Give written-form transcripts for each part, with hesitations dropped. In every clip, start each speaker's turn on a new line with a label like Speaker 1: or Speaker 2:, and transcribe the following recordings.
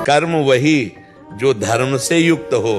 Speaker 1: कर्म वही जो धर्म से युक्त हो।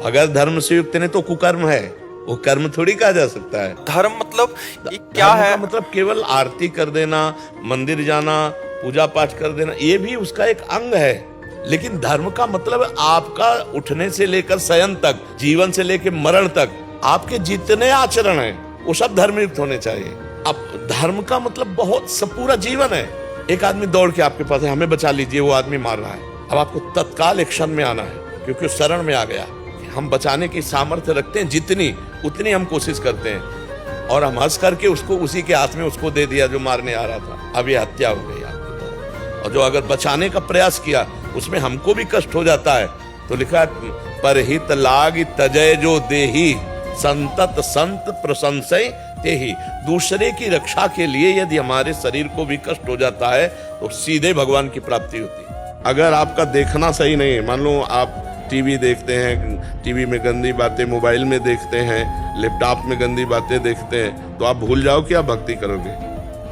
Speaker 1: अगर धर्म से युक्त नहीं तो कुकर्म है, वो कर्म थोड़ी कहा जा सकता है।
Speaker 2: धर्म मतलब ये क्या है?
Speaker 1: मतलब केवल आरती कर देना, मंदिर जाना, पूजा पाठ कर देना, ये भी उसका एक अंग है। लेकिन धर्म का मतलब आपका उठने से लेकर शयन तक, जीवन से लेकर मरण तक आपके जितने आचरण हैं वो सब धर्मयुक्त होने चाहिए। अब धर्म का मतलब बहुत सब पूरा जीवन है। एक आदमी दौड़ के आपके पास है, हमें बचा लीजिए, वो आदमी मार रहा है। अब आपको तत्काल एक्शन में आना है, क्योंकि वो शरण में आ गया। हम बचाने की सामर्थ्य रखते हैं जितनी, उतनी हम कोशिश करते हैं, और हम हंस करके उसको उसी के हाथ में उसको दे दिया जो मारने आ रहा था। अब ये हत्या हो गई आपकी। और जो अगर बचाने का प्रयास किया उसमें हमको भी कष्ट हो जाता है, तो लिखा है परहित लाग तजय जो देही संतत संत प्रशंसय तेहि। दूसरे की रक्षा के लिए यदि हमारे शरीर को भी कष्ट हो जाता है तो सीधे भगवान की प्राप्ति होती है। अगर आपका देखना सही नहीं है, मान लो आप टीवी देखते हैं, टीवी में गंदी बातें, मोबाइल में देखते हैं, लैपटॉप में गंदी बातें देखते हैं, तो आप भूल जाओ कि आप भक्ति करोगे।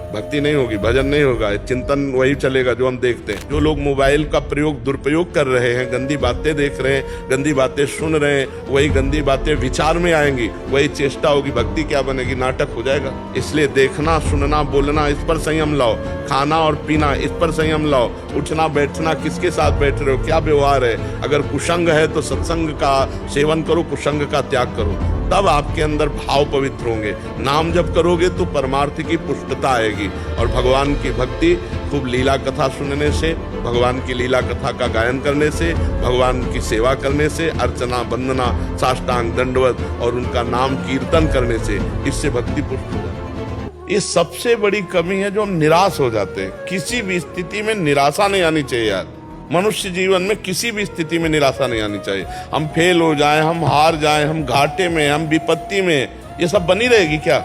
Speaker 1: भक्ति नहीं होगी, भजन नहीं होगा, चिंतन वही चलेगा जो हम देखते हैं। जो लोग मोबाइल का प्रयोग दुरुपयोग कर रहे हैं, गंदी बातें देख रहे हैं, गंदी बातें सुन रहे हैं, वही गंदी बातें विचार में आएंगी, वही चेष्टा होगी, भक्ति क्या बनेगी? नाटक हो जाएगा। इसलिए देखना, सुनना, बोलना, इस पर संयम लाओ। खाना और पीना, इस पर संयम लाओ। उठना बैठना, किसके साथ बैठ रहे हो, क्या व्यवहार है? अगर कुसंग है तो सत्संग का सेवन करो, कुसंग का त्याग करो, तब आपके अंदर भाव पवित्र होंगे। नाम जब करोगे तो परमार्थ की पुष्टता आएगी। और भगवान की भक्ति खूब लीला कथा सुनने से, भगवान की लीला कथा का गायन करने से, भगवान की सेवा करने से, अर्चना, वंदना, साष्टांग दंडवत और उनका नाम कीर्तन करने से, इससे भक्ति पुष्ट हो जाती है। ये सबसे बड़ी कमी है जो हम निराश हो जाते हैं। किसी भी स्थिति में निराशा नहीं आनी चाहिए यार। मनुष्य जीवन में किसी भी स्थिति में निराशा नहीं आनी चाहिए। हम फेल हो जाएं, हम हार जाएं, हम घाटे में, हम विपत्ति में, ये सब बनी रहेगी क्या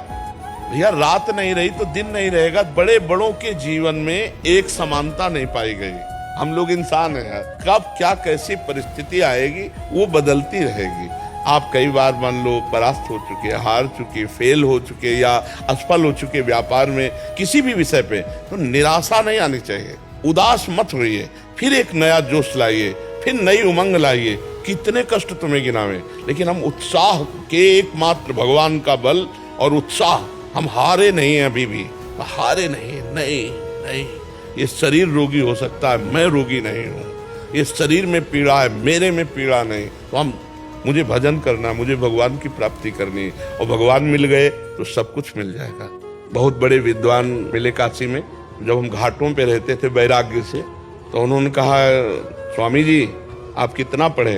Speaker 1: भैया? रात नहीं रही तो दिन नहीं रहेगा। बड़े बड़ों के जीवन में एक समानता नहीं पाई गई। हम लोग इंसान हैं यार, कब क्या कैसी परिस्थिति आएगी वो बदलती रहेगी। आप कई बार मान लो परास्त हो चुके, हार चुके, फेल हो चुके या असफल हो चुके व्यापार में, किसी भी विषय पे, तो निराशा नहीं आनी चाहिए। उदास मत होइए, फिर एक नया जोश लाइए, फिर नई उमंग लाइए। कितने कष्ट तुम्हें गिनावे, लेकिन हम उत्साह के एकमात्र भगवान का बल और उत्साह, हम हारे नहीं हैं, अभी भी हारे नहीं। नहीं, ये शरीर रोगी हो सकता है, मैं रोगी नहीं हूँ। ये शरीर में पीड़ा है, मेरे में पीड़ा नहीं। तो मुझे भजन करना, मुझे भगवान की प्राप्ति करनी, और भगवान मिल गए तो सब कुछ मिल जाएगा। बहुत बड़े विद्वान मिले काशी में, जब हम घाटों पे रहते थे वैराग्य से, तो उन्होंने कहा स्वामी जी आप कितना पढ़े?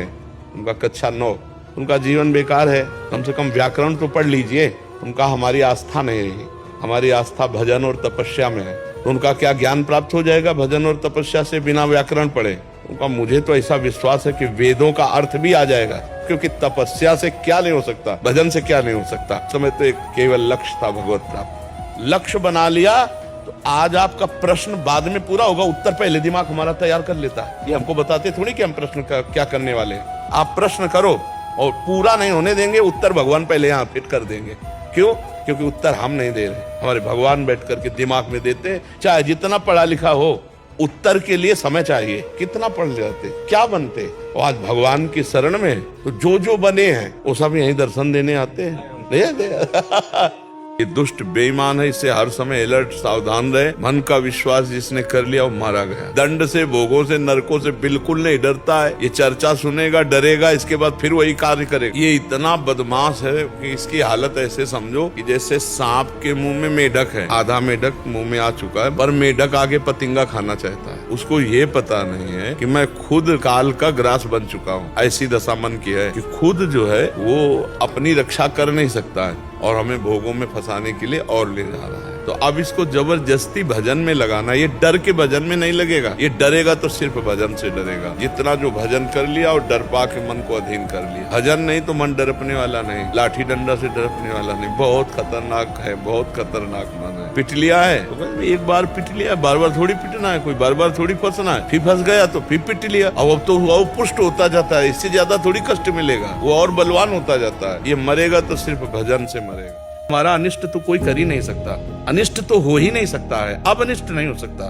Speaker 1: उनका कक्षा 9। उनका जीवन बेकार है, कम से कम व्याकरण तो पढ़ लीजिए। उनका हमारी आस्था नहीं रही, हमारी आस्था भजन और तपस्या में है। तो उनका क्या ज्ञान प्राप्त हो जाएगा भजन और तपस्या से बिना व्याकरण पढ़े? उनका मुझे तो ऐसा विश्वास है कि वेदों का अर्थ भी आ जाएगा, क्योंकि तपस्या से क्या नहीं हो सकता, भजन से क्या नहीं हो सकता। समय तो एक केवल लक्ष्य था भगवत प्राप्त। लक्ष्य बना लिया तो आज आपका प्रश्न बाद में पूरा होगा, उत्तर पहले दिमाग हमारा तैयार कर लेता है। ये हमको बताते थोड़ी कि हम प्रश्न क्या करने वाले हैं। आप प्रश्न करो और पूरा नहीं होने देंगे, उत्तर भगवान पहले यहाँ फिट कर देंगे। क्यों? क्योंकि उत्तर हम नहीं दे रहे, हमारे भगवान बैठ करके दिमाग में देते हैं। चाहे जितना पढ़ा लिखा हो, उत्तर के लिए समय चाहिए। कितना पढ़ जाते, क्या बनते, और आज भगवान की शरण में तो जो बने हैं वो सब यही दर्शन देने आते हैं। ये दुष्ट बेईमान है, इससे हर समय अलर्ट सावधान रहे। मन का विश्वास जिसने कर लिया वो मारा गया। दंड से, भोगों से, नरकों से बिल्कुल नहीं डरता है। ये चर्चा सुनेगा, डरेगा, इसके बाद फिर वही कार्य करेगा। ये इतना बदमाश है कि इसकी हालत ऐसे समझो कि जैसे सांप के मुंह में मेढक है, आधा मेढक मुंह में आ चुका है, पर मेढक आगे पतिंगा खाना चाहता है। उसको ये पता नहीं है कि मैं खुद काल का ग्रास बन चुका हूँ। ऐसी दशा मन की है कि खुद जो है वो अपनी रक्षा कर नहीं सकता है और हमें भोगों में फंसाने के लिए और ले जा रहा है। तो अब इसको जबरदस्ती भजन में लगाना, ये डर के भजन में नहीं लगेगा। ये डरेगा तो सिर्फ भजन से डरेगा। जितना जो भजन कर लिया और डर पा के मन को अधीन कर लिया। भजन नहीं तो मन डरपने वाला नहीं, लाठी डंडा से डरपने वाला नहीं। बहुत खतरनाक है, बहुत खतरनाक मन है। पिट लिया है तो एक बार पिट लिया, बार बार थोड़ी पिटना है, कोई बार बार थोड़ी फंसना है। फिर फंस गया तो फिर पिट लिया। अब तो वो पुष्ट होता जाता है, इससे ज्यादा थोड़ी कष्ट मिलेगा, वो और बलवान होता जाता है। ये मरेगा तो सिर्फ भजन से मरेगा। हमारा अनिष्ट तो कोई कर ही नहीं सकता, अनिष्ट तो हो ही नहीं सकता है, अब अनिष्ट नहीं हो सकता।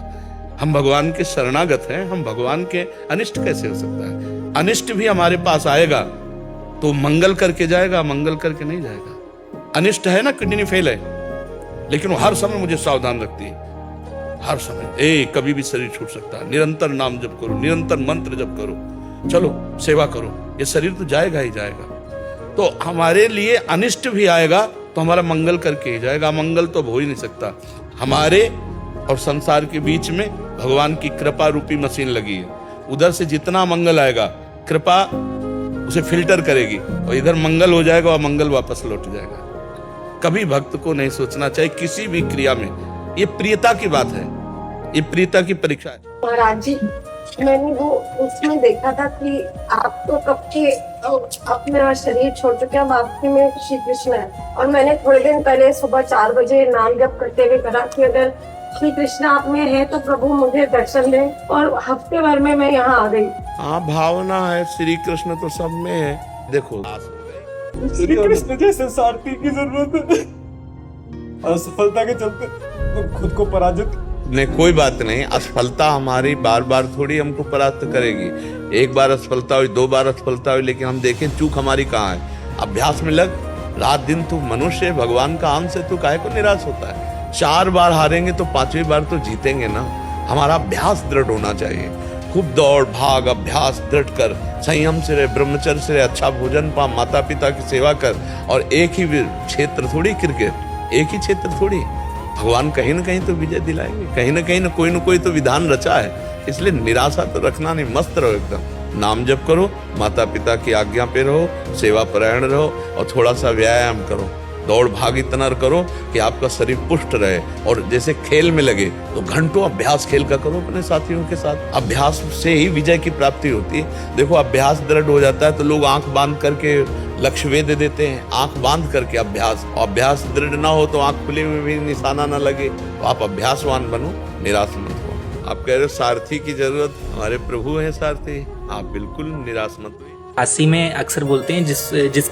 Speaker 1: हम भगवान के शरणागत हैं, हम भगवान के अनिष्ट कैसे हो सकता है? अनिष्ट भी हमारे पास आएगा तो मंगल करके जाएगा, मंगल करके नहीं जाएगा। अनिष्ट है ना, किडनी फेल है, लेकिन वो हर समय मुझे सावधान रखती है, हर समय। कभी भी शरीर छूट सकता है। निरंतर नाम जप करो, निरंतर मंत्र जप करो, चलो सेवा करो, ये शरीर तो जाएगा ही जाएगा। तो हमारे लिए अनिष्ट भी आएगा तो हमारा मंगल करके ही जाएगा। मंगल तो हो ही नहीं सकता। हमारे और संसार के बीच में भगवान की कृपा रूपी मशीन लगी है। उधर से जितना मंगल आएगा कृपा उसे फिल्टर करेगी और इधर मंगल हो जाएगा और मंगल वापस लौट जाएगा। कभी भक्त को नहीं सोचना चाहिए किसी भी क्रिया में, ये प्रियता की बात है, ये प्रियता की परीक्षा है।
Speaker 3: महाराज जी, मैंने वो उसमें देखा था कि आप तो कब के अपना शरीर छोड़ चुके हैं, आपके में श्री कृष्ण है। और मैंने थोड़े दिन पहले सुबह 4 बजे नाम जप करते हुए कहा कि अगर श्री कृष्ण आप में है तो प्रभु मुझे दर्शन दे, और हफ्ते भर में मैं यहाँ आ गई।
Speaker 1: हाँ, भावना है, श्री कृष्ण तो सब में है। देखो
Speaker 4: श्री कृष्ण जैसे सारथी की जरूरत है। असफलता के चलते तो खुद को पराजित
Speaker 1: नहीं, कोई बात नहीं। असफलता हमारी बार बार थोड़ी हमको परास्त करेगी। एक बार असफलता हुई, 2 बार असफलता हुई, लेकिन हम देखें चूक हमारी कहाँ है। अभ्यास में लग, रात दिन तू मनुष्य है, भगवान का अंश है, तू काहे को निराश होता है? 4 बार हारेंगे तो 5वीं बार तो जीतेंगे ना। हमारा अभ्यास दृढ़ होना चाहिए। खूब दौड़ भाग अभ्यास दृढ़ कर, संयम से रहे, ब्रह्मचर्य से रहे, अच्छा भोजन पा, माता पिता की सेवा कर। और एक ही क्षेत्र थोड़ी क्रिकेट, एक ही क्षेत्र थोड़ी। भगवान कहीं ना कहीं तो विजय दिलाएंगे, कहीं ना कोई तो विधान रचा है। इसलिए निराशा तो रखना नहीं, मस्त रहो एकदम। नाम जप करो, माता पिता की आज्ञा पे रहो, सेवा परायण रहो और थोड़ा सा व्यायाम करो। दौड़ भाग इतना करो कि आपका शरीर पुष्ट रहे। और जैसे खेल में लगे तो घंटों अभ्यास खेल का करो अपने साथियों के साथ। अभ्यास से ही विजय की प्राप्ति होती है। देखो, अभ्यास दृढ़ हो जाता है तो लोग आंख बांध करके लक्ष्य वेध देते हैं, आंख बांध करके अभ्यास। और अभ्यास दृढ़ ना हो तो आंख खुले में भी निशाना ना लगे, तो आप अभ्यासवान बनो, निराश मत हो। आप कह रहे हो सारथी की जरूरत, हमारे प्रभु है सारथी, आप बिल्कुल निराश मत हो।
Speaker 5: काशी में अक्सर बोलते हैं जिसके